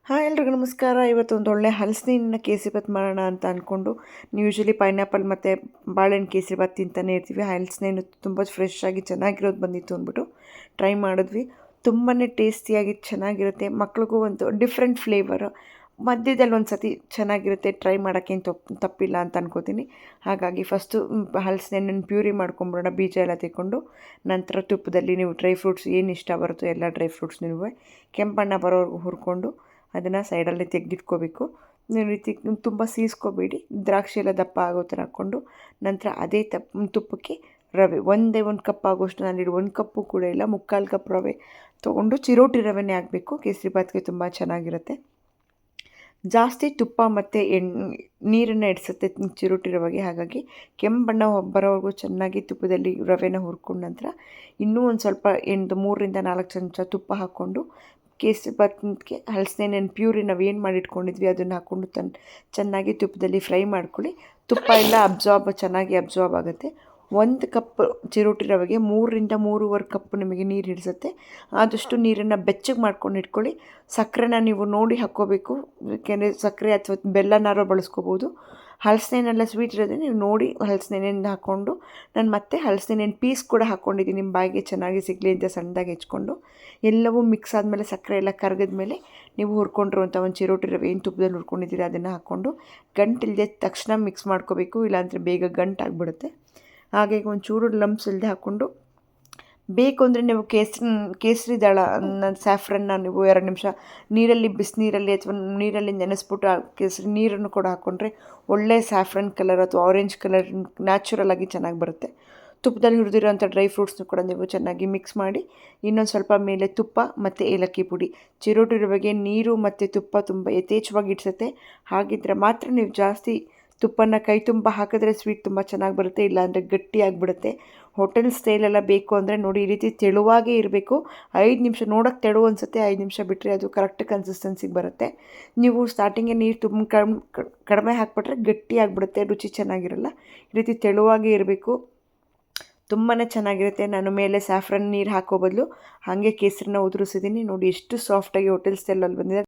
Hi ಎಲ್ರಿಗೂ ನಮಸ್ಕಾರ. ಇವತ್ತೊಂದು ಒಳ್ಳೆ ಹಲಸಿನ ಕೇಸರಿಬಾತ್ ಮಾಡೋಣ ಅಂತ ಅಂದ್ಕೊಂಡು ಯೂಶ್ವಲಿ ಪೈನಾಪಲ್ ಮತ್ತು ಬಾಳೆಹಣ್ಣು ಕೇಸರಿಬಾತ್ ತಿಂತಾನೆ ಇರ್ತೀವಿ. ಹಲಸಿನ ತುಂಬ ಫ್ರೆಶ್ ಆಗಿ ಚೆನ್ನಾಗಿರೋದು ಬಂದಿತ್ತು ಅಂದ್ಬಿಟ್ಟು ಟ್ರೈ ಮಾಡಿದ್ವಿ. ತುಂಬಾ ಟೇಸ್ಟಿಯಾಗಿ ಚೆನ್ನಾಗಿರುತ್ತೆ. ಮಕ್ಳಿಗೂ ಒಂದು ಡಿಫ್ರೆಂಟ್ ಫ್ಲೇವರು ಮಧ್ಯದಲ್ಲಿ ಒಂದು ಸತಿ ಚೆನ್ನಾಗಿರುತ್ತೆ. ಟ್ರೈ ಮಾಡೋಕ್ಕೇನು ತಪ್ಪಿಲ್ಲ ಅಂತ ಅನ್ಕೋತೀನಿ. ಹಾಗಾಗಿ ಫಸ್ಟು ಹಲಸಿನ ಪ್ಯೂರಿ ಮಾಡ್ಕೊಂಬಿಡೋಣ, ಬೀಜ ಎಲ್ಲ ತೆಕ್ಕೊಂಡು. ನಂತರ ತುಪ್ಪದಲ್ಲಿ ನೀವು ಡ್ರೈ ಫ್ರೂಟ್ಸ್ ಏನು ಇಷ್ಟ ಬರುತ್ತೋ ಎಲ್ಲ ಡ್ರೈ ಫ್ರೂಟ್ಸ್ ನೀವು ಕೆಂಪಣ್ಣ ಬರೋವರೆಗೂ ಹುರ್ಕೊಂಡು ಅದನ್ನು ಸೈಡಲ್ಲಿ ತೆಗೆದಿಟ್ಕೋಬೇಕು. ಈ ರೀತಿ ತುಂಬ ಸೀಸ್ಕೋಬೇಡಿ, ದ್ರಾಕ್ಷಿ ಎಲ್ಲ ದಪ್ಪ ಆಗೋ ಥರ ಹಾಕ್ಕೊಂಡು ನಂತರ ಅದೇ ತುಪ್ಪಕ್ಕೆ ರವೆ ಒಂದೇ 1 ಕಪ್ ಆಗೋಷ್ಟು ನಾನಿಲ್ಲಿ 1 ಕಪ್ಪು ಕೂಡ ಇಲ್ಲ, 3/4 ಕಪ್ ರವೆ ತೊಗೊಂಡು ಚಿರೋಟಿ ರವೆನೇ ಹಾಕಬೇಕು. ಕೇಸರಿಬಾತ್ಗೆ ತುಂಬ ಚೆನ್ನಾಗಿರುತ್ತೆ. ಜಾಸ್ತಿ ತುಪ್ಪ ಮತ್ತು ನೀರನ್ನು ಇಡಿಸುತ್ತೆ ಚಿರೋಟಿ ರವೆಗೆ. ಹಾಗಾಗಿ ಕೆಂಪು ಬಣ್ಣ ಬರೋವರೆಗೂ ಚೆನ್ನಾಗಿ ತುಪ್ಪದಲ್ಲಿ ರವೆನ ಹುರ್ಕೊಂಡ ನಂತರ ಇನ್ನೂ ಒಂದು ಸ್ವಲ್ಪ 3 ರಿಂದ 4 ಚಮಚ ತುಪ್ಪ ಹಾಕ್ಕೊಂಡು ಕೇಸರಿಬಾತ್ಗೆ ಹಲಸಿನ ಪ್ಯೂರಿ ನಾವು ಏನು ಮಾಡಿಟ್ಕೊಂಡಿದ್ವಿ ಅದನ್ನು ಹಾಕ್ಕೊಂಡು ಚೆನ್ನಾಗಿ ತುಪ್ಪದಲ್ಲಿ ಫ್ರೈ ಮಾಡ್ಕೊಳ್ಳಿ. ತುಪ್ಪ ಎಲ್ಲ ಚೆನ್ನಾಗಿ ಅಬ್ಸಾರ್ಬ್ ಆಗುತ್ತೆ. 1 ಕಪ್ ಚಿರೋಟಿ ರವೆಗೆ 3 ರಿಂದ 3.5 ಕಪ್ ನಿಮಗೆ ನೀರು ಹಿಡಿಸುತ್ತೆ. ಆದಷ್ಟು ನೀರನ್ನು ಬೆಚ್ಚಗೆ ಮಾಡ್ಕೊಂಡು ಇಟ್ಕೊಳ್ಳಿ. ಸಕ್ಕರೆನ ನೀವು ನೋಡಿ ಹಾಕ್ಕೋಬೇಕು, ಏಕೆಂದರೆ ಸಕ್ಕರೆ ಅಥವಾ ಬೆಲ್ಲನಾರೋ ಬಳಸ್ಕೋಬೋದು. ಹಲಸಿನೆಲ್ಲ ಸ್ವೀಟ್ ಇರೋದೇ ನೀವು ನೋಡಿ ಹಲಸಿನೆಣ್ಣೆ ಹಾಕ್ಕೊಂಡು ನಾನು ಮತ್ತೆ ಹಲಸಿನ ಪೀಸ್ ಕೂಡ ಹಾಕ್ಕೊಂಡಿದ್ದೀನಿ, ನಿಮ್ಮ ಬಾಯಿಗೆ ಚೆನ್ನಾಗಿ ಸಿಗಲಿ ಅಂತ ಸಣ್ಣದಾಗಿ ಹೆಚ್ಕೊಂಡು. ಎಲ್ಲವೂ ಮಿಕ್ಸ್ ಆದಮೇಲೆ ಸಕ್ಕರೆ ಎಲ್ಲ ಕರಗಿದ ಮೇಲೆ ನೀವು ಹುರ್ಕೊಂಡಿರುವಂಥ ಒಂದು ಚಿರೋಟಿ ರವೆ ಏನು ತುಪ್ಪದಲ್ಲಿ ಹುರ್ಕೊಂಡಿದ್ದೀರಿ ಅದನ್ನು ಹಾಕ್ಕೊಂಡು ಗಂಟಿಲ್ಲದೆ ತಕ್ಷಣ ಮಿಕ್ಸ್ ಮಾಡ್ಕೋಬೇಕು, ಇಲ್ಲಾಂದರೆ ಬೇಗ ಗಂಟಾಗಿಬಿಡುತ್ತೆ. ಹಾಗೆ ಒಂಚೂರು ಲಂಪ್ಸ್ ಇಲ್ಲದೆ ಹಾಕ್ಕೊಂಡು ಬೇಕು ಅಂದರೆ ನೀವು ಕೇಸರಿ ದಳ ಸ್ಯಾಫ್ರನ್ನ ನೀವು 2 ನಿಮಿಷ ನೀರಲ್ಲಿ ಬಿಸಿನೀರಲ್ಲಿ ಅಥವಾ ನೀರಲ್ಲಿ ನೆನೆಸ್ಬಿಟ್ಟು ಕೇಸರಿ ನೀರನ್ನು ಕೂಡ ಹಾಕ್ಕೊಂಡ್ರೆ ಒಳ್ಳೆ ಸ್ಯಾಫ್ರನ್ ಕಲರ್ ಅಥವಾ ಆರೆಂಜ್ ಕಲರ್ ನ್ಯಾಚುರಲ್ ಆಗಿ ಚೆನ್ನಾಗಿ ಬರುತ್ತೆ. ತುಪ್ಪದಲ್ಲಿ ಹುರಿದಿರೋಂಥ ಡ್ರೈ ಫ್ರೂಟ್ಸ್ನು ಕೂಡ ನೀವು ಚೆನ್ನಾಗಿ ಮಿಕ್ಸ್ ಮಾಡಿ ಇನ್ನೊಂದು ಸ್ವಲ್ಪ ಮೇಲೆ ತುಪ್ಪ ಮತ್ತು ಏಲಕ್ಕಿ ಪುಡಿ. ಚಿರೋಟಿ ರವೆಗೆ ನೀರು ಮತ್ತು ತುಪ್ಪ ತುಂಬ ಯಥೇಚ್ಛವಾಗಿ ಇಡಿಸುತ್ತೆ. ಹಾಗಿದ್ರೆ ಮಾತ್ರ ನೀವು ಜಾಸ್ತಿ ತುಪ್ಪನ ಕೈ ತುಂಬ ಹಾಕಿದ್ರೆ ಸ್ವೀಟ್ ತುಂಬ ಚೆನ್ನಾಗಿ ಬರುತ್ತೆ, ಇಲ್ಲಾಂದರೆ ಗಟ್ಟಿಯಾಗಿಬಿಡುತ್ತೆ. ಹೋಟೆಲ್ ಸ್ಟೈಲೆಲ್ಲ ಬೇಕು ಅಂದರೆ ನೋಡಿ ಈ ರೀತಿ ತೆಳುವಾಗೇ ಇರಬೇಕು. 5 ನಿಮಿಷ ನೋಡೋಕ್ಕೆ ತೆಳು ಅನಿಸುತ್ತೆ, 5 ನಿಮಿಷ ಬಿಟ್ಟರೆ ಅದು ಕರೆಕ್ಟ್ ಕನ್ಸಿಸ್ಟೆನ್ಸಿಗೆ ಬರುತ್ತೆ. ನೀವು ಸ್ಟಾರ್ಟಿಂಗೇ ನೀರು ತುಂಬ ಕಡಿಮೆ ಹಾಕ್ಬಿಟ್ರೆ ಗಟ್ಟಿಯಾಗಿಬಿಡುತ್ತೆ, ರುಚಿ ಚೆನ್ನಾಗಿರಲ್ಲ. ಈ ರೀತಿ ತೆಳುವಾಗೇ ಇರಬೇಕು, ತುಂಬಾ ಚೆನ್ನಾಗಿರುತ್ತೆ. ನಾನು ಮೇಲೆ ಸ್ಯಾಫ್ರನ್ ನೀರು ಹಾಕೋ ಬದಲು ಹಾಗೆ ಕೇಸರಿನ ಉದುರಿಸಿದ್ದೀನಿ ನೋಡಿ, ಎಷ್ಟು ಸಾಫ್ಟಾಗಿ ಹೋಟೆಲ್ ಸ್ಟೈಲಲ್ಲಿ ಬಂದಿದೆ.